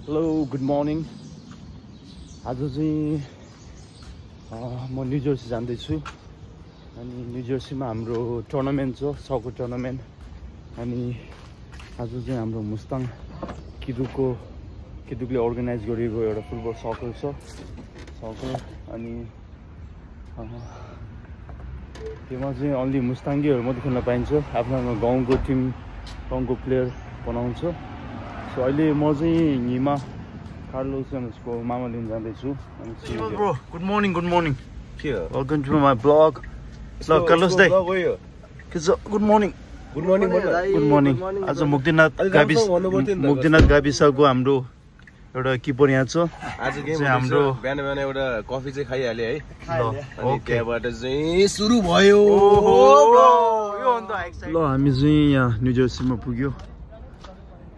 Hello good morning आज चाहिँ म न्यू जर्सी जाँदैछु अनि न्यू जर्सीमा हाम्रो टुर्नामेन्ट छ सकर टुर्नामेन्ट अनि आज चाहिँ हाम्रो मुस्ताङ किदुकले अर्गनाइज गरेको एउटा फुटबल सकर छ सकर अनि त्यसमा चाहिँ अलि मुस्ताङ्गीहरू मात्रै खेल्न पाइन्छ आफ्नो आफ्नो गाउँको टिम गाउँको प्लेयर बनाउँछ सो अहिले म चाहिँ हिमा कार्लोसको मामा लिन जाँदैछु bro good morning welcome to my blog ल कार्लोस दाइ के छ गुड मर्निङ आज मुक्तिनाथ गाविसको हाम्रो एउटा किपर यहाँ छ आज गेम हाम्रो बिहान एउटा कफी चाहिँ खाइहाले है अनि त्यहाँबाट चाहिँ सुरु भयो ल हामी चाहिँ यहाँ न्यू जर्सीमा पुग्यो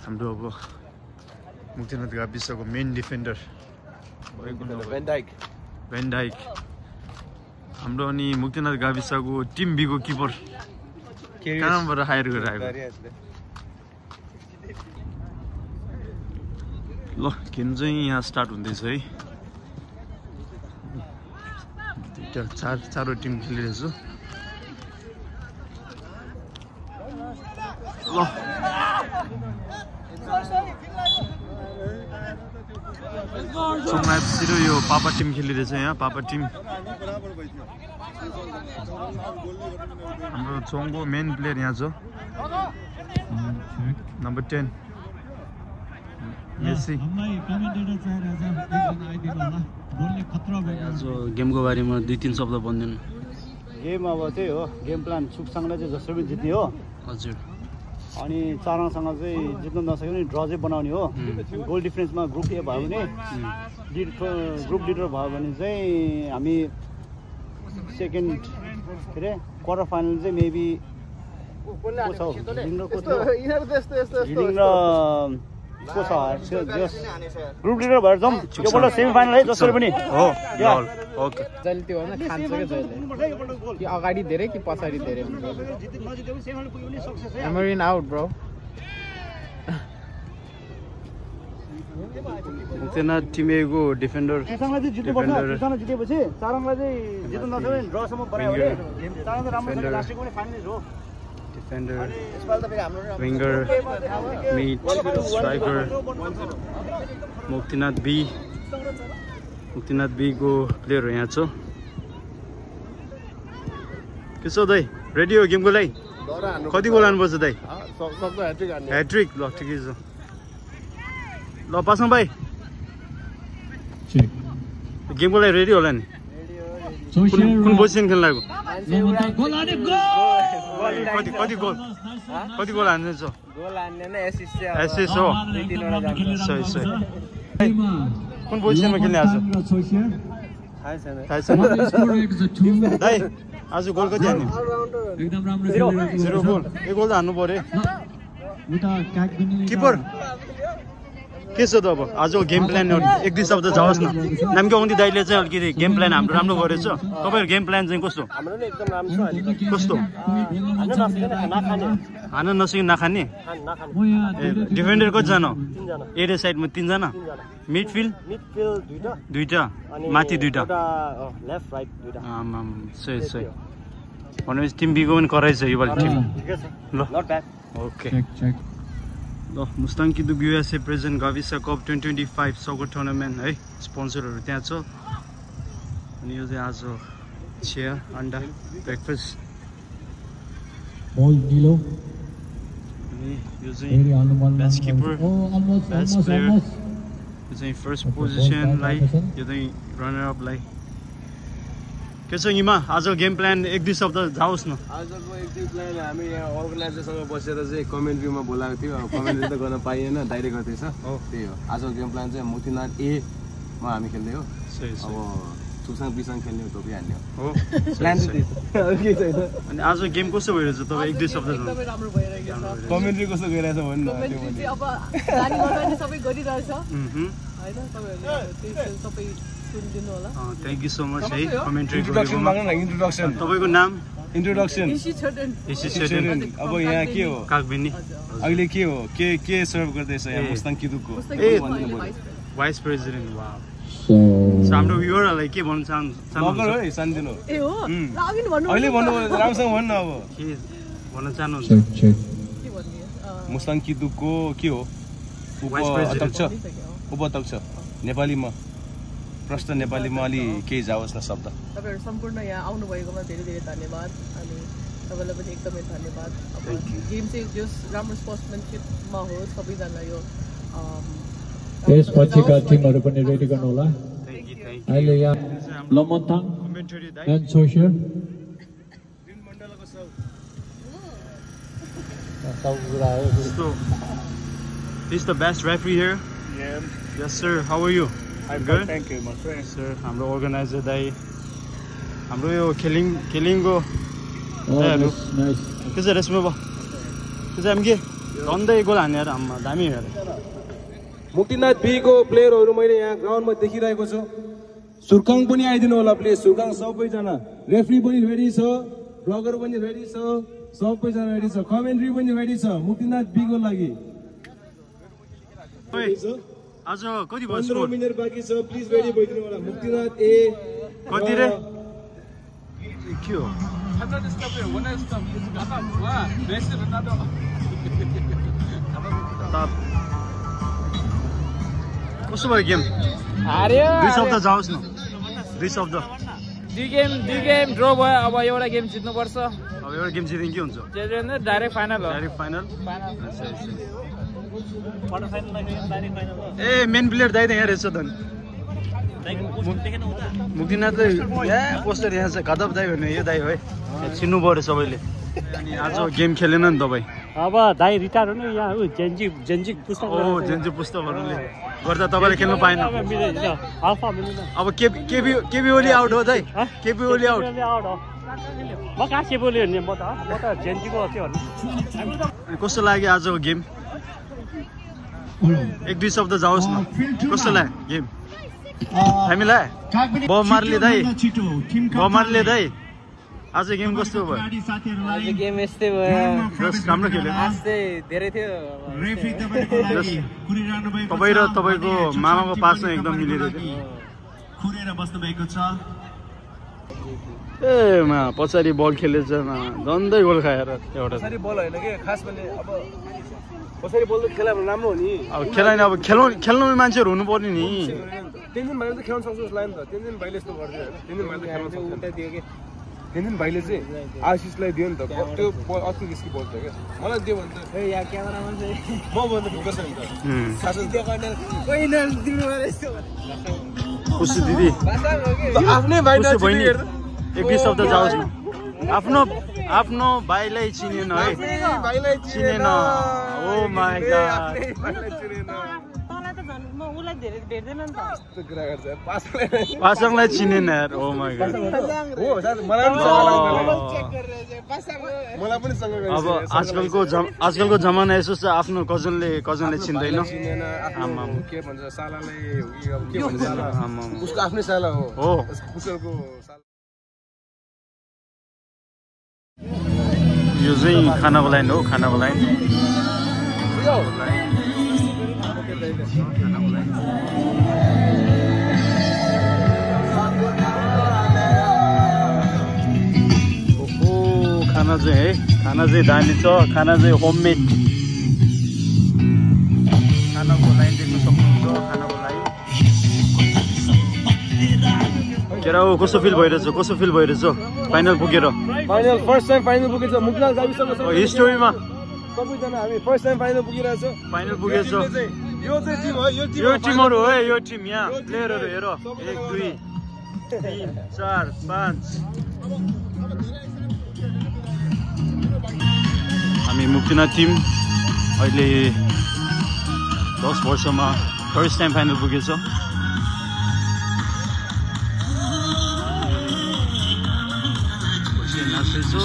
हाम्रो अब मुक्तिनाथ गाविसको मेन डिफेन्डर भेन डाइक हाम्रो अनि मुक्तिनाथ गाविसको टिम बीको किपर कहाँबाट हायर गरेर आएको ल गेम चाहिँ यहाँ स्टार्ट हुँदैछ है चारवटा टिम खेलिरहेछ ल सिधै यो पापा टिम खेलिरहेछ यहाँ पापा टिम हाम्रो चोङको मेन प्लेयर यहाँ छ नम्बर 10 मेसी गेमको बारेमा 2-3 शब्द भनिदिनु गेम अब त्यही हो गेम प्लान सुकसँगले चाहिँ जसरी पनि जित्ने हो हजुर अनि चारङसँग चाहिँ जित्न नसक्यो भने ड्र चाहिँ बनाउने हो गोल डिफरेन्समा ग्रुप ए भयो भने ग्रुप लिडर भयो भने चाहिँ हामी सेकेन्ड के अरे क्वार्टर फाइनल चाहिँ मेबी ग्रुप लिडर भएर जाउँ योपल्ट सेमी फाइनल है जसरी पनि हो ओके जहिले त्यो होइन खान्छ क्या जहिले कि अगाडि धेरै कि पछाडि धेरै हुन्छ एमरिन आउट ब्रो मुक्तिनाथ टिमको डिफेन्डर जितेपछि चारङलाई चाहिँ जित्नु नसक्यो भने ड्रसम्म बनायो भने चारङ त राम्रो छ लास्टको पनि फाइनल हो defender winger mid striker Muktinath B को प्लेयर यहाँ छ के छ दाइ रेडी हो गेमको लागि कति गोल हान्नुपर्छ दाइ ह्याट्रिक ल ठिकै छ ल पासौँ भाइ गेमको लागि रेडी होला नि कुन पोजिसन खेल्न लाग्यो कति गोल हान्दैछ एसिस्ट हो सही कुन पोजिसनमा खेल्ने आज थाहै छैन दाइ आज गोल कति हान्यो 0 गोल एक गोल त हान्नु पर्यो किपर के छ त अब आजको गेम प्लान एक दुई शब्द जाओस् न नामको आउँदी दाइले चाहिँ अलिकति गेम प्लान हाम्रो राम्रो गरेछ तपाईँको गेम प्लान चाहिँ कस्तो हान नसके नखाने डिफेन्डर कतिजना एरिया साइडमा 3 जना मिडफिल्ड 2टा माथि 2टा सही भनेपछि टिम बीको पनि कराइ छ योपालि टिम ल ओके ल मुस्ताङ किदुक युएसए प्रेजेन्ट गाविसा कप 2025 सकर टुर्नामेन्ट है स्पोन्सरहरू त्यहाँ छ अनि यो चाहिँ आज चिया अन्डा ब्रेकफास्ट अनि यो चाहिँ बेस्ट किपर बेस्ट प्लेयर यो चाहिँ फर्स्ट पोजिसनलाई यो चाहिँ रनर अपलाई के छ हिमा आज गेम प्लान एक दुई शब्द जाओस् न आजको एक दुई प्लान हामी यहाँ अर्गनाइजरसँग बसेर चाहिँ कमेन्ट्रीमा बोलाएको थियो कमेन्ट्री त गर्न पाइएन डाइरेक्ट गर्दैछ त्यही हो आजको गेम प्लान चाहिँ मुक्तिनाथ मा हामी खेल्ने हो अब सुकसाङ बिसाङ खेल्ने हो टोपी हान्ने हो प्लान चाहिँ अनि आज गेम कस्तो भइरहेछ तपाईँ एक दुई शब्द कमेन्ट्री कस्तो गइरहेछ भन्नु न अब जानी गर्दा नि सबै गरिरहेछ हैन तपाईहरुले सबै सुनिदिनु होला थ्याङ्क यू सो मच है कमेन्ट्री इन्ट्रोडक्सन माग्नु न इन्ट्रोडक्सन तपाईँको नाम इन्ट्रोडक्सन अब यहाँ के हो कागबिनी अहिले के हो के सर्भ गर्दैछ यहाँ मुस्ताङ किदुकको भाइस प्रेसिडेन्ट वाह हाम्रो भ्युअरहरूलाई के भन्न मगर है सानदिनु ए हो रागिन भन्नु अहिले भन्नु राम्रोसँग भन्नु अब के भन्न चाहनुहुन्छ के भन्नु मुस्ताङ किदुकको के हो उपाध्यक्ष नेपालीमा प्रश्न नेपालीमा अलि केही जाओस् न शब्द तपाईहरु सम्पूर्ण यहाँ आउनु भएकोमा धेरै धेरै धन्यवाद अनि तपाईलाई पनि एकदमै धन्यवाद अब गेम चाहिँ जस राम्रो स्पोर्ट्सम्यानशिपमा होस् सबैजना यो त्यसपछिका टिमहरु पनि रेडी गर्नु होला अहिले यहाँ Lomanthang and social So, he's the best referee here. Yeah. Yes, sir. How are you? I'm good. Thank you, my friend. Sir, हाम्रो organizer दाइ हाम्रो यो खेलिङको दाइहरु के छ रेस्मे भयो के छ के धन्दै गोल हानेर आम्मा दामी हेरे मुक्तिनाथ बीको प्लेयरहरु मैले यहाँ ग्राउन्डमा देखिरहेको छु सुर्खाङ पनि आइदिनु होला प्लिज सुर्खाङ सबैजना रेफ्री पनि रेडी छ ब्लगर पनि रेडी छ सबैजना रेडी छ कमेन्ट्री पनि रेडी छ मुक्तिनाथ बीको लागि आज कति भयो 15 मिनेट बाँकी छ प्लिज रेडी भइदिनु होला मुक्तिनाथ ए कति रे के हो कस्तो भयो गेम हार्यो दुई शब्द जाओस् न दुई शब्द दुई गेम ड्र भयो अब एउटा गेम जित्नु पर्छ अब एउटा गेम जित्यो के हुन्छ डाइरेक्ट फाइनल हो डाइरेक्ट फाइनल ए मेन प्लेयर दाइ त यहाँ रहेछ त मुक्तिनाथ यहाँ पोस्टर यहाँ छ घातब दाइ भन्ने यो दाइ हो है चिन्नु पर्यो सबैले अनि आज गेम खेलेन नि तपाईँ अब दाइ रिटायर हुनु यहाँ जेन्जी पुस्तक जेन्जी पुस्तकहरूले गर्दा तपाईँले खेल्नु पाएन अब केबी ओली आउट हो दाइ केबी ओली आउट म कहाँ केबी ओली भन्ने म त जेन्जीको के भन्नु कस्तो लाग्यो आजको गेम एक दुई शब्द जाओस् न कस्तो लाग्यो गेम हामीलाई बम मारले दाइ आज गेम कस्तो भयो आज गेम यस्तै भयो जस्ट राम्रो खेल्यो आज चाहिँ धेरै थियो तपाईँ र तपाईँको मामाको पासमा एकदम मिलिरहेको थियो ए मा पछाडि बल खेलेछ झन्डै गोल खाएर एउटा पछाडि बल होइन के खास भने अब पछाडि बल त खेला राम्रो हो नि अब खेलाइन अब खेल्नु मान्छेहरू हुनु पर्ने नि तेन्जिन भाइले त खेल्न सक्छ जस्तो लाग्यो नि त तेन्जिन भाइले यस्तो गर्दैन तेन्जिन भाइले खेल्न सक्छ उता दियो के तेन्जिन भाइले चाहिँ आशिषलाई दियो नि त त्यो बल अति रिस्की बल थियो क्या मलाई दियो भने त ए यहाँ क्यामेरामा चाहिँ म भन्दा ढुक्क छ नि त खास खुसी दिदी आफ्नै भाइ बहिनी एक दुई शब्द जाओस् न आफ्नो भाइलाई चिनेन है चिनेन ओ माय गॉड पासङलाई चिनेन यार ओ माय गॉड अब आजकलको जमाना यसो छ आफ्नो कजनले चिन्दैन आमा के भन्छ सालालाई के भन्छ उसको आफ्नै साला हो उसको यो चाहिँ खानाको लाइन हो खानाको लाइन खाना चाहिँ दामी छ खाना चाहिँ होममेड खानाको लाइन देख्न सक्नुहुन्छ खानाको लाइन केरा हो कस्तो फिल भइरहेछ फाइनल पुगेर फर्स्ट टाइम फाइनल पुगेछ मुक्तिनाथ गाविससँग हिस्टोरीमा सबैजना हामी फर्स्ट टाइम फाइनल पुगिरहेछ फाइनल पुगेछ यो चाहिँ टिम हो यो टिमहरु हो यो टिम यहाँ प्लेयरहरु हेर 1 2 3 4 5 हामी मुक्तिनाथ टिम अहिले 10 वर्षमा फर्स्ट टाइम फाइनल पुगेछ नाच्दैछु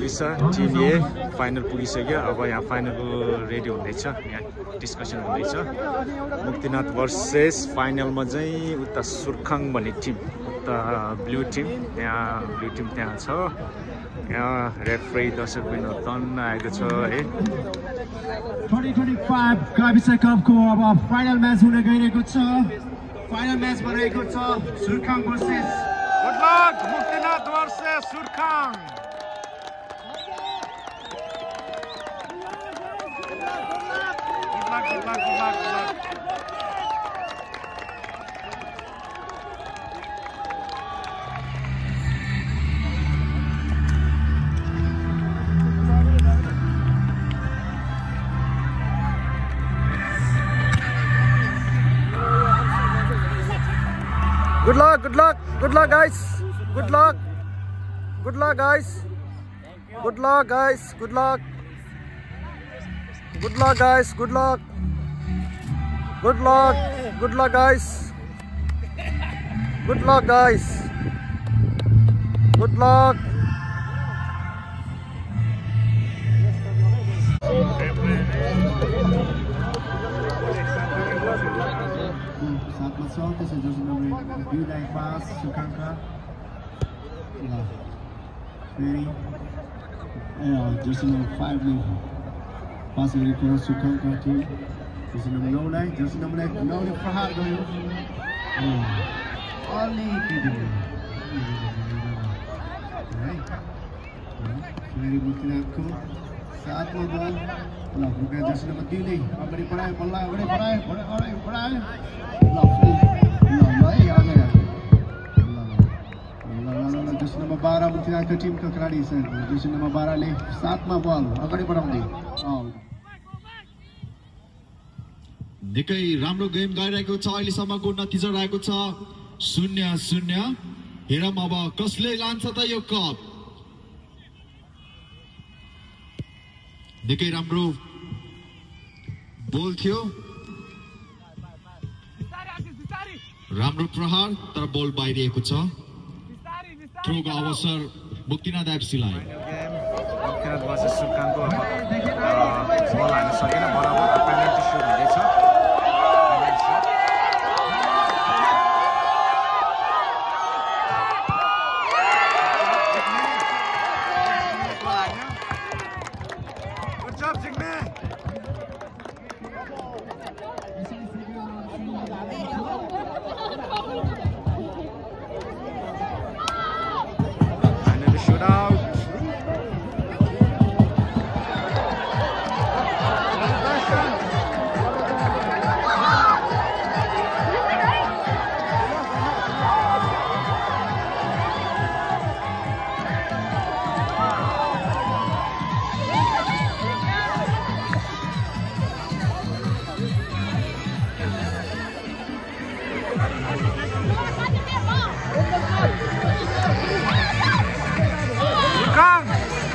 पुगिछ टिम ए फाइनल पुगिसक्यो अब यहाँ फाइनलको रेडी हुँदैछ यहाँ डिस्कसन हुँदैछ मुक्तिनाथ भर्सेस फाइनलमा चाहिँ उता सुर्खाङ भन्ने टिम उता ब्लू टिम यहाँ ब्लू टिम त्यहाँ छ यहाँ रेफ्री दर्शक बिन तन्न आएको छ है 2025 गाविस कपको अब फाइनल म्याच हुन गइरहेको छ फाइनल म्याच भइरहेको छ Surkhang versus good luck Muktinath versus Surkhang Good luck. Good luck, guys. Good luck, guys. Good luck, guys. Good luck, guys. Good luck, guys. Good luck, guys. Good luck. साथमा छ त्यसै जर्सी नम्बर 2 लाई pass सुकाङ्का फेरि Jersey number 5 ले pass गरेको सुकाङ्का team Jersey number 9 लाई Jersey number 9 ले प्रहार गर्यो अलिकति फेरि मुक्तिनाथको साथमा बल ल रुका जर्सी नम्बर 3 ले अगाडि बढायो बल्ल अगाडि बढायो जर्सी नम्बर 12 मुक्तिनाथको टिमको खेलाडी छ जर्सी नम्बर 12 ले साथमा बल अगाडि बढाउँदै निकै राम्रो गेम गइरहेको छ अहिलेसम्मको नतिजा रहेको छ 0-0 हेरौँ अब कसले लान्छ त यो कप निकै राम्रो बोल थियो राम्रो प्रहार तर बल बाहिरिएको छ थ्रोको अवसर मुक्तिनाथ एफसीलाई मुक्तिनाथ भर्सेस सुर्खाङको अब बल हाल्न सकेन बराबर पेनल्टी सुट हुँदैछ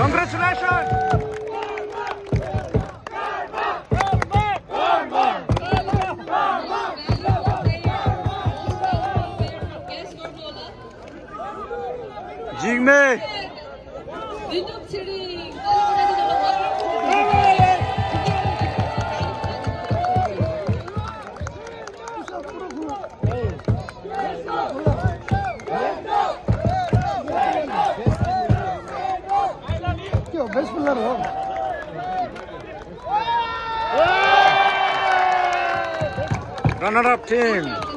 Congratulations! Jigme! Best player ho. Runner-up team.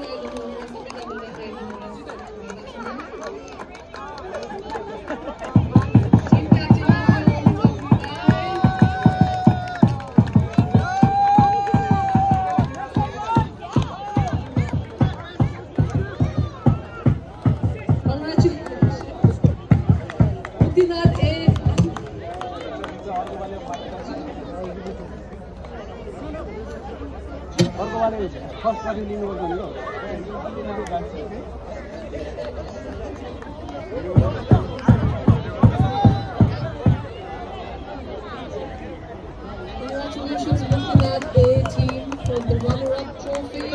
First party leaving over the Congratulations, Muktinath A team for the runner-up trophy.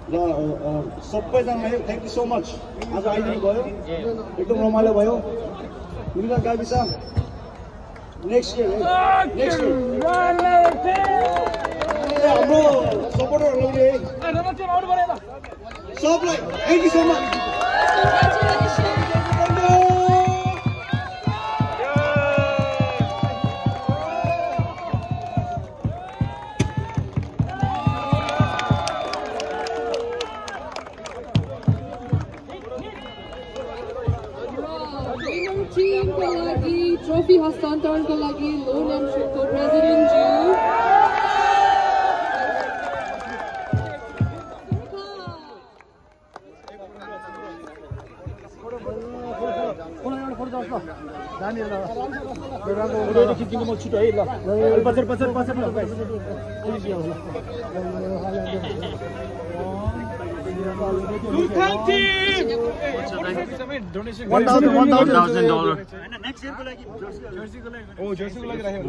सबैजनालाई थ्याङ्क यू सो मच आज आइदिनु भयो एकदम रमाइलो भयो मिलन गाविस नेक्स्ट इयर हाम्रो सपोर्टरहरूले सबलाई thank you so much trophy हस्तान्तरणको लागि लोन एमसुको प्रेसिडेन्ट ज्यू छिटो है ल पछि $1,000 नेक्स्ट इयरको लागि जर्सीको लागि राख्यो